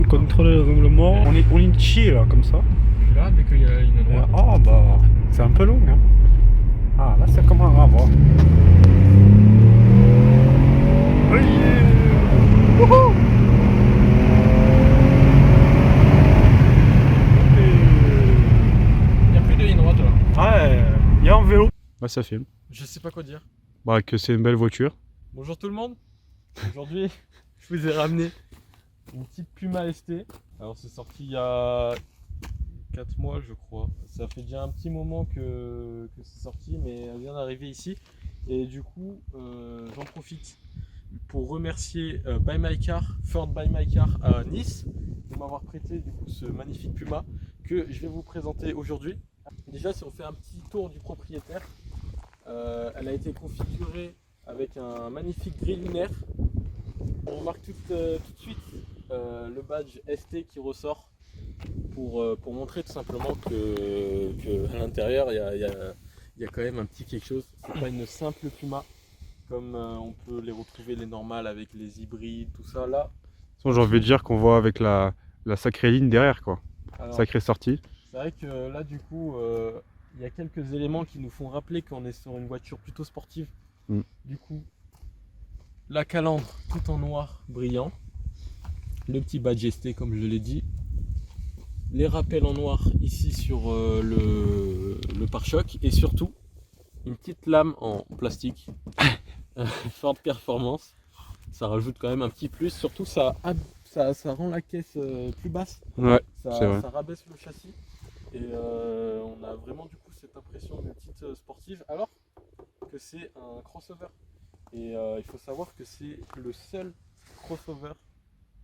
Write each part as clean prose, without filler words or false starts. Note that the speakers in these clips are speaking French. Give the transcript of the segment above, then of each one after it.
contrôle le règlement. On est chill là, comme ça. Là, dès qu'il y a la ligne droite. Ah bah, c'est un peu long. Hein. Ah là, c'est comme un ravin. Oui. Wouhou. Il n'y a plus de ligne droite là. Ouais, il y a un vélo. Bah ça filme. Je sais pas quoi dire. Bah que c'est une belle voiture. Bonjour tout le monde. Aujourd'hui, je vous ai ramené une petite Puma ST. Alors c'est sorti il y a 4 mois je crois. Ça fait déjà un petit moment que c'est sorti, mais elle vient d'arriver ici. Et du coup, j'en profite pour remercier Buy My Car, Ford Buy My Car à Nice, de m'avoir prêté du coup ce magnifique Puma que je vais vous présenter aujourd'hui. Déjà, si on fait un petit tour du propriétaire, elle a été configurée avec un magnifique gris lunaire. On remarque tout de suite le badge ST qui ressort pour montrer tout simplement que à l'intérieur il y a quand même un petit quelque chose. C'est pas une simple Puma comme on peut les retrouver les normales avec les hybrides, tout ça là. J'ai envie de dire qu'on voit avec la sacrée ligne derrière quoi. Alors, Sacrée sortie. c'est vrai que là du coup il y a quelques éléments qui nous font rappeler qu'on est sur une voiture plutôt sportive. Du coup, la calandre tout en noir brillant, le petit badge ST comme je l'ai dit, les rappels en noir ici sur le pare-choc et surtout une petite lame en plastique Ford Performance. Ça rajoute quand même un petit plus, surtout ça rend la caisse plus basse, Ouais, c'est vrai. ça rabaisse le châssis et on a vraiment du coup cette impression de petite sportive alors que c'est un crossover. Et il faut savoir que c'est le seul crossover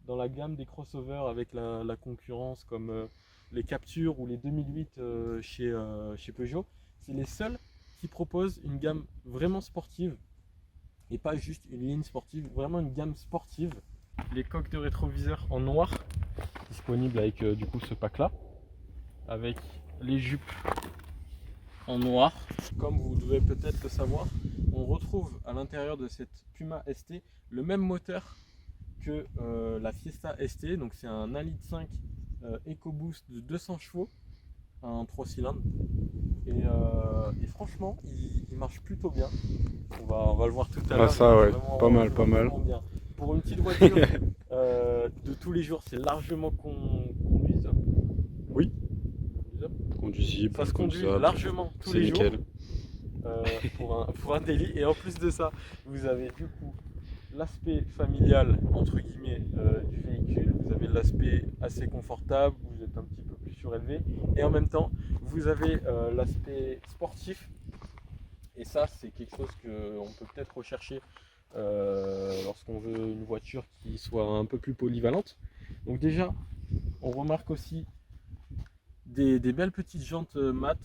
dans la gamme des crossovers avec la concurrence comme les Capture ou les 2008 chez Peugeot. C'est les seuls qui proposent une gamme vraiment sportive et pas juste une ligne sportive, vraiment une gamme sportive. Les coques de rétroviseur en noir, disponibles avec du coup ce pack là, avec les jupes en noir. Comme vous devez peut-être le savoir, on retrouve à l'intérieur de cette Puma ST le même moteur que la Fiesta ST, donc c'est un 1,5 litre EcoBoost de 200 chevaux, un 3 cylindres, et franchement il marche plutôt bien. On va le voir tout à l'heure. Ah ça ouais, vraiment, pas mal, pas mal. bien. Pour une petite voiture de tous les jours, c'est largement conduisable. Oui. Conduisible, Ça se conduit conduisable. largement tous C'est les nickel. jours pour un daily. Et en plus de ça, vous avez du coup l'aspect familial entre guillemets du véhicule, vous avez l'aspect assez confortable, vous êtes un petit peu plus surélevé, et en même temps vous avez l'aspect sportif, et ça c'est quelque chose qu'on peut peut-être rechercher lorsqu'on veut une voiture qui soit un peu plus polyvalente. Donc déjà on remarque aussi des belles petites jantes mat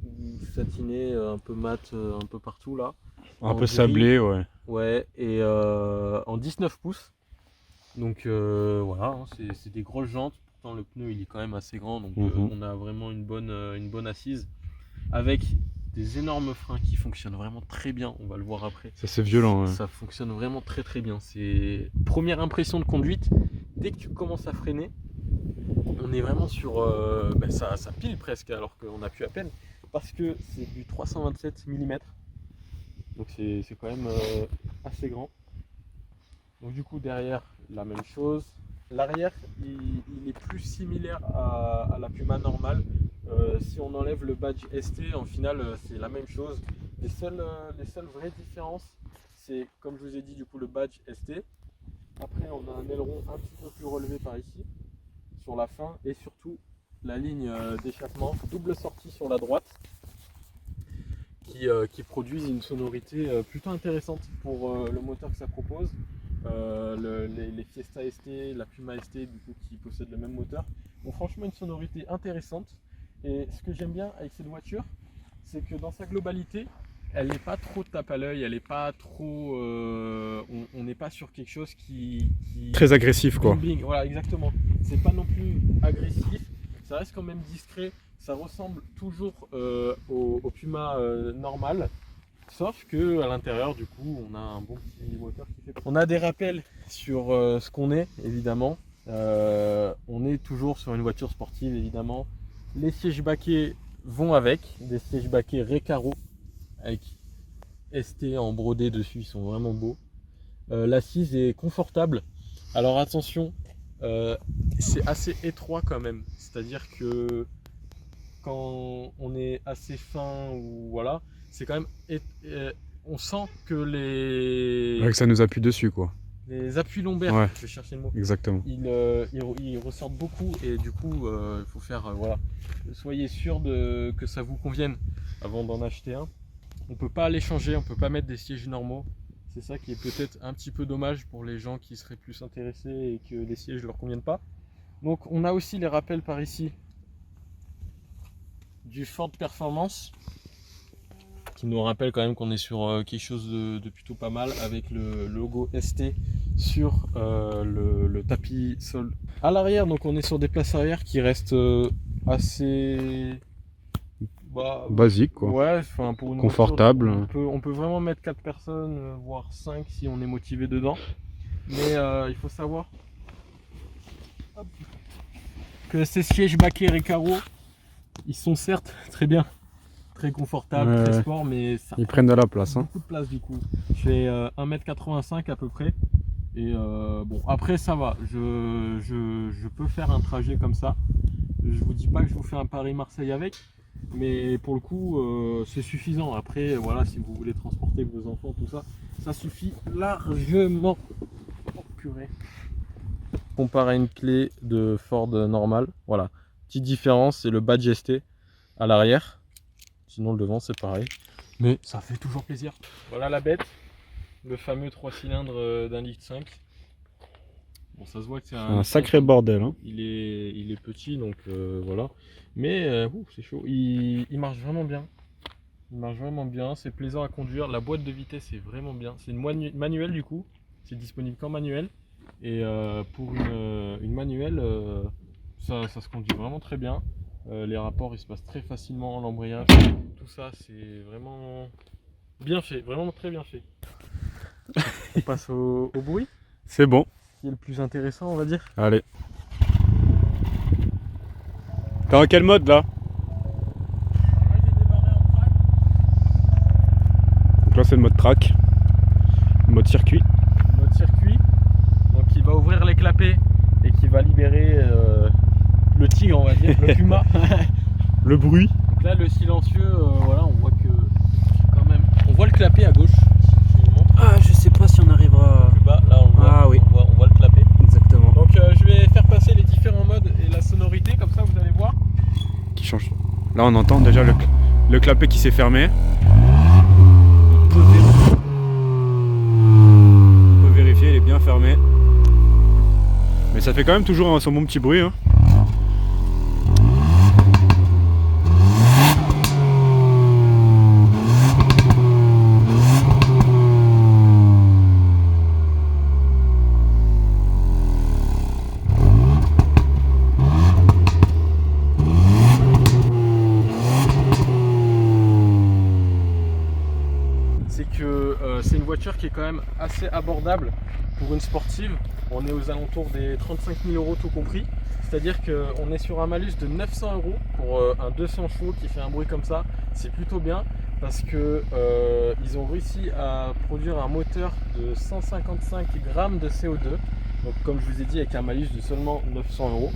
ou satinées, un peu mat un peu partout là. Un peu gris. sablé, ouais. Ouais, et en 19 pouces. Donc voilà, hein, c'est des grosses jantes. Pourtant le pneu il est quand même assez grand, donc on a vraiment une bonne assise. Avec des énormes freins qui fonctionnent vraiment très bien, on va le voir après. Ça c'est violent. Ça fonctionne vraiment très bien. C'est première impression de conduite, dès que tu commences à freiner, on est vraiment sur ça pile presque alors qu'on appuie à peine, parce que c'est du 327 mm. Donc c'est quand même assez grand. Donc du coup derrière la même chose. L'arrière il est plus similaire à la Puma normale. Si on enlève le badge ST, en final c'est la même chose. Les seules vraies différences, c'est comme je vous ai dit du coup le badge ST. Après on a un aileron un petit peu plus relevé par ici, sur la fin, et surtout la ligne d'échappement, double sortie sur la droite, qui produisent une sonorité plutôt intéressante pour le moteur que ça propose. Les Fiesta ST, la Puma ST du coup, qui possèdent le même moteur, ont franchement une sonorité intéressante. Et ce que j'aime bien avec cette voiture, c'est que dans sa globalité, elle n'est pas trop tape à l'œil, elle n'est pas trop. On n'est pas sur quelque chose qui très agressif quoi. Bing, voilà, exactement. C'est pas non plus agressif, ça reste quand même discret. Ça ressemble toujours au Puma normal, sauf que à l'intérieur du coup on a un bon petit moteur qui fait. On a des rappels sur ce qu'on est évidemment. On est toujours sur une voiture sportive évidemment. Les sièges baquets vont avec, des sièges baquets Recaro avec ST en brodé dessus, ils sont vraiment beaux. L'assise est confortable. Alors attention, c'est assez étroit quand même, c'est-à-dire que quand on est assez fin ou voilà, c'est quand même on sent que Ouais, que ça nous appuie dessus, quoi. les appuis lombaires, Ouais. je vais chercher le mot, Exactement. ils ressortent beaucoup et du coup il faut faire voilà, soyez sûr que ça vous convienne avant d'en acheter un. On peut pas les changer, on peut pas mettre des sièges normaux. C'est ça qui est peut-être un petit peu dommage pour les gens qui seraient plus intéressés et que les sièges leur conviennent pas. Donc on a aussi les rappels par ici du Ford Performance qui nous rappelle quand même qu'on est sur quelque chose de plutôt pas mal avec le logo ST sur le tapis sol. À l'arrière, donc on est sur des places arrière qui restent assez Basique, quoi. Ouais, enfin pour une Confortable. voiture, on peut vraiment mettre 4 personnes, voire 5 si on est motivé dedans. Mais il faut savoir que ces sièges baquets Recaro, ils sont certes très bien, très confortables, Ouais, très ouais. sport, mais ça Ils prennent de la place, hein. beaucoup de place du coup. Je fais 1m85 à peu près. Et bon, après ça va, je peux faire un trajet comme ça. Je vous dis pas que je vous fais un Paris-Marseille avec, mais pour le coup c'est suffisant. Après voilà, si vous voulez transporter vos enfants, tout ça, ça suffit largement. Oh purée. Comparé à une clé de Ford normale, voilà. Petite différence, c'est le badge ST à l'arrière. Sinon le devant c'est pareil. Mais ça fait toujours plaisir. Voilà la bête. Le fameux 3 cylindres d'1,5 litre. Bon, ça se voit que c'est Un sacré bordel, hein. Il est petit, donc voilà. Mais c'est chaud. Il marche vraiment bien. Il marche vraiment bien. C'est plaisant à conduire. La boîte de vitesse est vraiment bien. C'est une manuelle du coup. C'est disponible qu'en manuel. Et pour une manuelle, ça se conduit vraiment très bien. Les rapports ils se passent très facilement. L'embrayage, tout ça, c'est vraiment bien fait. Vraiment très bien fait. On passe au bruit. C'est bon. Qui est le plus intéressant, on va dire. Allez. T'es en quel mode là? Donc là c'est le mode track. Le mode circuit. Mode circuit. Donc il va ouvrir les clapets et qui va libérer le tigre, on va dire, le puma. Le bruit. Donc là le silencieux, voilà, on voit que quand même. On voit le clapet à gauche. Ah, je sais pas si on arrivera. Plus bas, là on le voit, Ah oui. on voit le clapet. Exactement. Donc je vais faire passer les différents modes et la sonorité, comme ça vous allez voir. Qui change. Là on entend déjà le clapet qui s'est fermé. On peut vérifier, il est bien fermé. Mais ça fait quand même toujours son bon petit bruit, hein. C'est que c'est une voiture qui est quand même assez abordable pour une sportive. On est aux alentours des 35 000 € tout compris. C'est-à-dire qu'on est sur un malus de 900 € pour un 200 chevaux qui fait un bruit comme ça. C'est plutôt bien parce que ils ont réussi à produire un moteur de 155 grammes de CO2. Donc comme je vous ai dit, avec un malus de seulement 900 €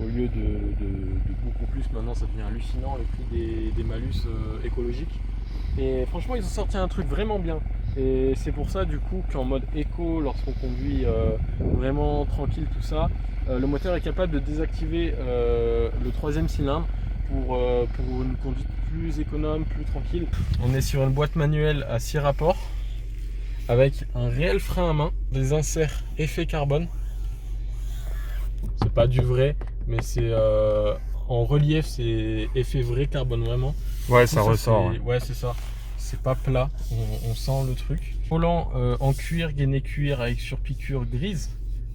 au lieu de beaucoup plus. Maintenant ça devient hallucinant le prix des malus écologiques. Et franchement ils ont sorti un truc vraiment bien. Et c'est pour ça du coup qu'en mode éco, lorsqu'on conduit vraiment tranquille tout ça, le moteur est capable de désactiver le 3e cylindre pour une conduite plus économe, plus tranquille. On est sur une boîte manuelle à 6 rapports avec un réel frein à main, des inserts effet carbone. C'est pas du vrai, mais c'est en relief, c'est effet vrai carbone vraiment. Ouais, ça ressort. Ouais, c'est ça. C'est pas plat, on sent le truc. Volant en cuir, gainé cuir avec surpiqûre grise,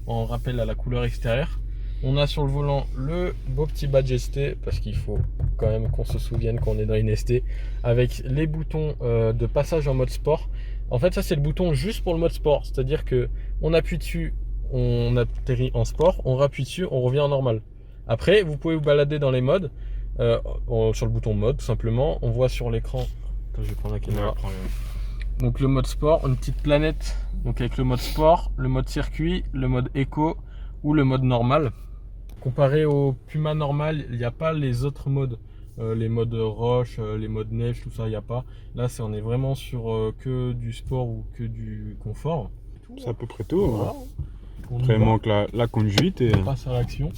en rappel à la couleur extérieure. On a sur le volant le beau petit badge ST, parce qu'il faut quand même qu'on se souvienne qu'on est dans une ST, avec les boutons de passage en mode sport. En fait ça c'est le bouton juste pour le mode sport, c'est-à-dire que on appuie dessus, on atterrit en sport, on rappuie dessus, on revient en normal. Après, vous pouvez vous balader dans les modes, sur le bouton mode tout simplement. On voit sur l'écran, attends, je vais prendre la caméra. Donc le mode sport, une petite planète, donc avec le mode sport, le mode circuit, le mode éco ou le mode normal. Comparé au Puma normal, il n'y a pas les autres modes. Les modes roche, les modes neige, tout ça, il n'y a pas. Là, on est vraiment sur que du sport ou que du confort. C'est à peu près tout. Voilà. Hein. Après, il manque la conduite et on passe à l'action.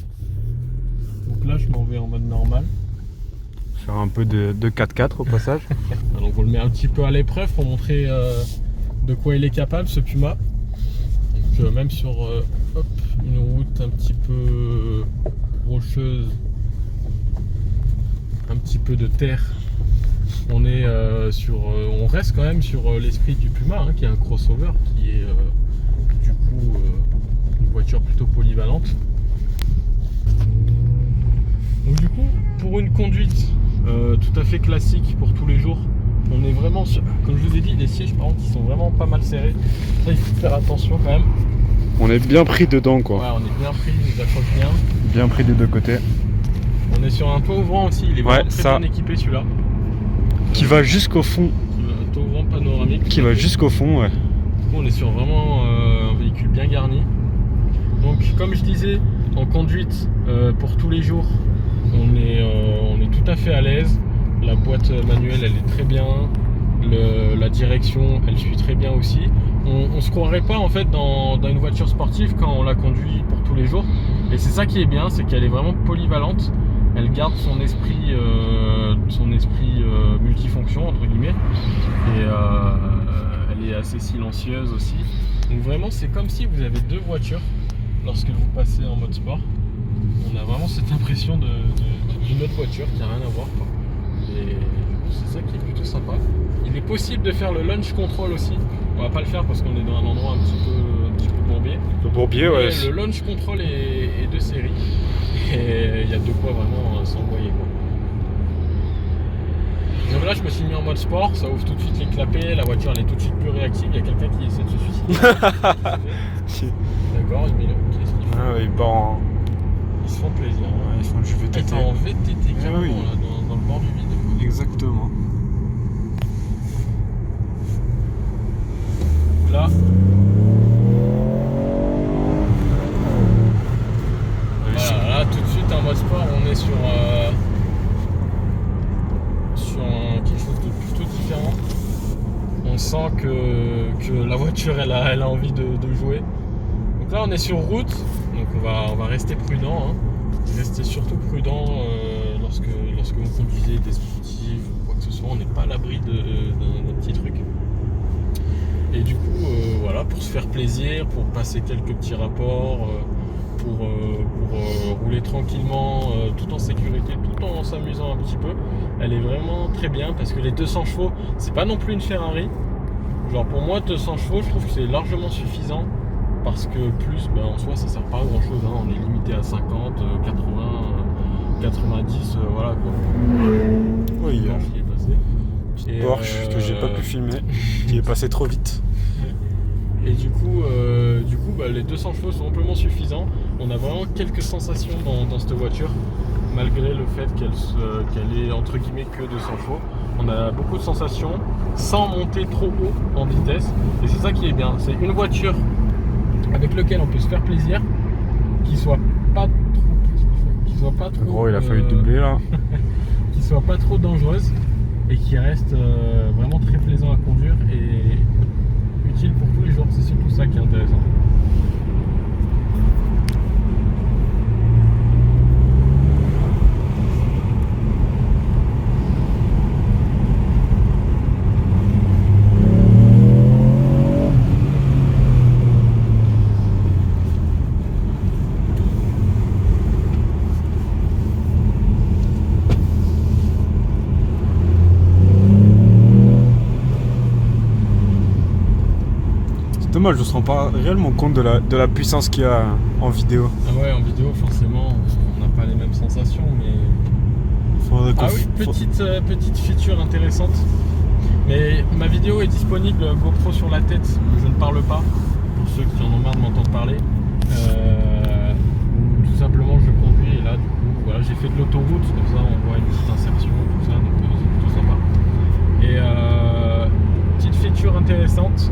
Donc là, je m'en vais en mode normal. faire un peu de 4x4 au passage. Alors, on le met un petit peu à l'épreuve pour montrer de quoi il est capable, ce Puma. Donc, même sur une route un petit peu rocheuse, un petit peu de terre, on reste quand même sur l'esprit du Puma, hein, qui est un crossover, qui est du coup une voiture plutôt polyvalente. Donc du coup, pour une conduite tout à fait classique pour tous les jours, on est vraiment sur, comme je vous ai dit, les sièges par contre ils sont vraiment pas mal serrés. Ça, il faut faire attention quand même. On est bien pris dedans, quoi. Ouais, on est bien pris, il nous accroche bien. Bien pris des deux côtés. On est sur un toit ouvrant aussi, il est vraiment très bien équipé celui-là. Qui va jusqu'au fond. Un toit ouvrant panoramique. Qui va jusqu'au fond, ouais. Du coup, on est sur vraiment un véhicule bien garni. Donc comme je disais, en conduite pour tous les jours, on est tout à fait à l'aise. La boîte manuelle elle est très bien. La direction elle suit très bien aussi. On se croirait pas en fait dans une voiture sportive quand on la conduit pour tous les jours. Et c'est ça qui est bien, c'est qu'elle est vraiment polyvalente. Elle garde son esprit multifonction entre guillemets. Et elle est assez silencieuse aussi. Donc vraiment c'est comme si vous avez deux voitures lorsque vous passez en mode sport. On a vraiment cette impression d'une autre voiture qui n'a rien à voir, quoi. Et c'est ça qui est plutôt sympa. Il est possible de faire le launch control aussi. On va pas le faire parce qu'on est dans un endroit un petit peu bourbier. Le bourbier, ouais. Le launch control est de série. Et il y a de quoi vraiment s'envoyer, quoi. Donc là, je me suis mis en mode sport. Ça ouvre tout de suite les clapets. La voiture, elle est tout de suite plus réactive. Il y a quelqu'un qui essaie de se suicider. D'accord, il met le. Qu'est-ce qu'il fait ? Ah ouais, Ils se font plaisir. Ouais, ils font du VTT. Ils sont en VTT carrément, oui. là, dans le bord du vide. Exactement. Là. Voilà, là tout de suite en mode sport, on est sur quelque chose de plutôt différent. On sent que la voiture elle a envie de jouer. Donc là on est sur route, donc on va rester prudent, hein. Restez surtout prudent lorsque vous conduisez des sportifs ou quoi que ce soit, on n'est pas à l'abri d'un petit truc. Et du coup, voilà, pour se faire plaisir, pour passer quelques petits rapports, pour rouler tranquillement, tout en sécurité, tout en s'amusant un petit peu, elle est vraiment très bien parce que les 200 chevaux, c'est pas non plus une Ferrari. Genre pour moi, 200 chevaux, je trouve que c'est largement suffisant parce que plus, ben, en soi, ça sert pas à grand chose. Hein. On est limité à 50, 80, 90, voilà quoi. Oui, Qui est passé. petite Porsche que j'ai pas pu filmer, qui est passé trop vite. Et du coup bah, les 200 chevaux sont amplement suffisants. On a vraiment quelques sensations dans cette voiture, malgré le fait qu'elle est entre guillemets que 200 chevaux. On a beaucoup de sensations sans monter trop haut en vitesse. Et c'est ça qui est bien. C'est une voiture avec laquelle on peut se faire plaisir, qui soit pas trop. Gros, il a fallu doubler là. Qui soit pas trop dangereuse et qui reste vraiment très plaisant à conduire et utile pour tous les jours. C'est surtout ça qui est intéressant. Dommage, je me rends pas réellement compte de la puissance qu'il y a en vidéo. Ah ouais, en vidéo forcément on n'a pas les mêmes sensations, mais ah oui, petite feature intéressante. Mais ma vidéo est disponible GoPro sur la tête, je ne parle pas, pour ceux qui en ont marre de m'entendre parler. où tout simplement je conduis et là du coup voilà, j'ai fait de l'autoroute, comme ça on voit une petite insertion, tout ça, donc c'est plutôt sympa. Et petite feature intéressante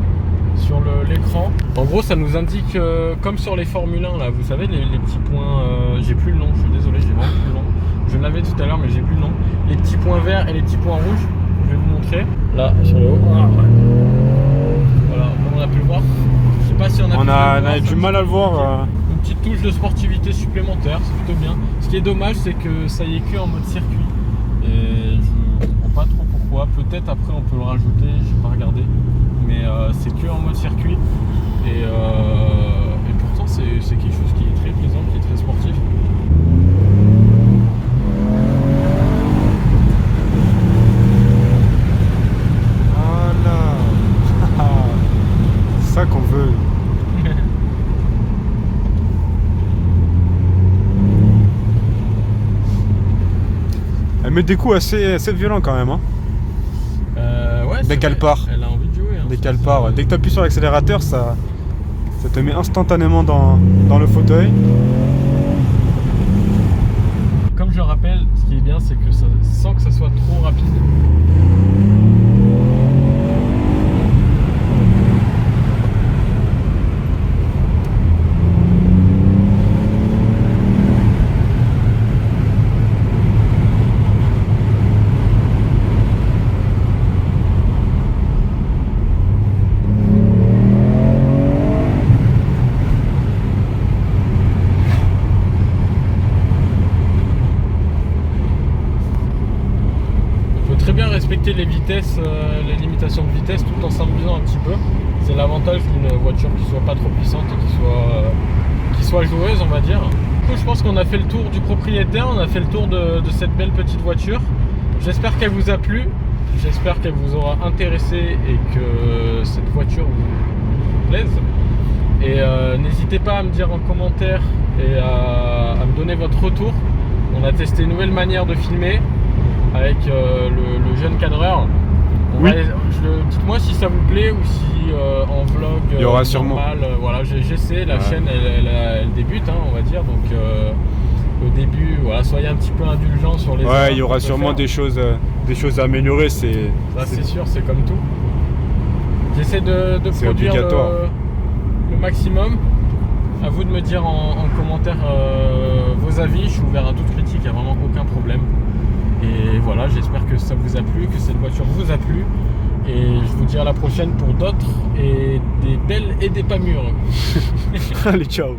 sur l'écran. En gros ça nous indique comme sur les Formule 1 là, vous savez les petits points, j'ai plus le nom, je suis désolé, j'ai vraiment plus le nom. Je l'avais tout à l'heure mais j'ai plus le nom. Les petits points verts et les petits points rouges, je vais vous montrer. Là sur le haut. Voilà, comme on a pu le voir. Je sais pas si on a du mal à le voir. Une petite touche de sportivité supplémentaire, c'est plutôt bien. Ce qui est dommage, c'est que ça y est que en mode circuit. Et je comprends pas trop pourquoi. Peut-être après on peut le rajouter, j'ai pas regardé. Mais c'est que en mode circuit. Et pourtant c'est quelque chose qui est très plaisant, qui est très sportif. C'est ça qu'on veut. Elle met des coups assez violents quand même. Hein. Ouais, dès qu'elle part. Elle a envie de jouer. Hein, dès qu'elle part. Dès que tu appuies sur l'accélérateur, ça te met instantanément dans le fauteuil. Comme je le rappelle, ce qui est bien, c'est que ça, sans que ça soit trop rapide. Très bien respecter les vitesses, les limitations de vitesse tout en s'amusant un petit peu. C'est l'avantage d'une voiture qui soit pas trop puissante et qui soit joueuse, on va dire. Du coup, je pense qu'on a fait le tour du propriétaire, on a fait le tour de cette belle petite voiture. J'espère qu'elle vous a plu, j'espère qu'elle vous aura intéressé et que cette voiture vous plaise. Et n'hésitez pas à me dire en commentaire et à me donner votre retour. On a testé une nouvelle manière de filmer avec le jeune cadreur. Oui. Dites-moi si ça vous plaît ou si en vlog il y aura sûrement. Normal, voilà, j'essaie, la chaîne elle débute, hein, on va dire, donc au début, voilà, soyez un petit peu indulgents sur les il y aura sûrement des choses à améliorer. Ça c'est sûr, c'est comme tout. J'essaie de produire le maximum. À vous de me dire en commentaire vos avis, je suis ouvert à toute critique, il n'y a vraiment aucun problème. Et voilà, j'espère que ça vous a plu, que cette voiture vous a plu. Et je vous dis à la prochaine pour d'autres et des belles et des pas mûres. Allez, ciao.